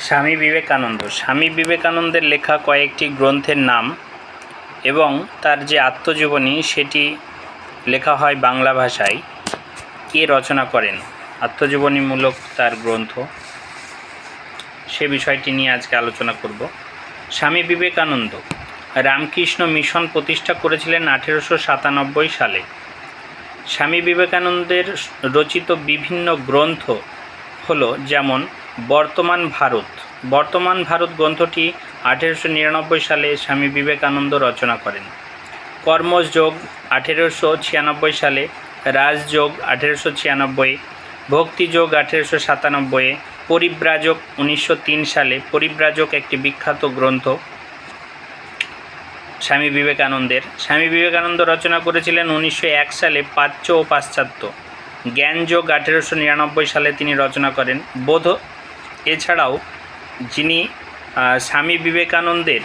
স্বামী বিবেকানন্দের লেখা কয়েকটি গ্রন্থের নাম এবং তার যে আত্মজীবনী সেটি লেখা হয় বাংলা ভাষায়। কে রচনা করেন আত্মজীবনীমূলক তার গ্রন্থ, সে বিষয়টি নিয়ে আজকে আলোচনা করব। স্বামী বিবেকানন্দ রামকৃষ্ণ মিশন প্রতিষ্ঠা করেছিলেন 1897 সালে। স্বামী বিবেকানন্দের রচিত বিভিন্ন গ্রন্থ হলো যেমন বর্তমান ভারত গ্রন্থটি 1899 সালে স্বামী বিবেকানন্দ রচনা করেন। কর্মযোগ 1896 সালে, রাজযোগ 1896, ভক্তিযোগ 1897, পরিব্রাজক 1903 সালে। পরিব্রাজক একটি বিখ্যাত গ্রন্থ স্বামী বিবেকানন্দ রচনা করেছিলেন 1901 সালে প্রাচ্য ও পাশ্চাত্য। জ্ঞানযোগ 1899 সালে তিনি রচনা করেন। বোধ এছাড়াও যিনি স্বামী বিবেকানন্দের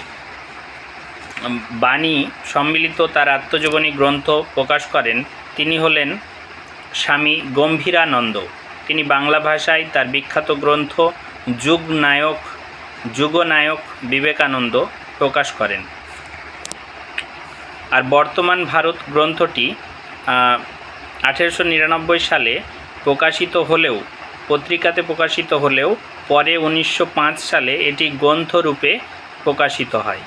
বাণী সম্মিলিত তার আত্মজীবনী গ্রন্থ প্রকাশ করেন, তিনি হলেন স্বামী গম্ভীরানন্দ। তিনি বাংলা ভাষায় তার বিখ্যাত গ্রন্থ যুগনায়ক বিবেকানন্দ প্রকাশ করেন। আর বর্তমান ভারত গ্রন্থটি 1899 সালে পত্রিকাতে প্রকাশিত হলেও পরে 1905 সালে এটি গ্রন্থরূপে প্রকাশিত হয়।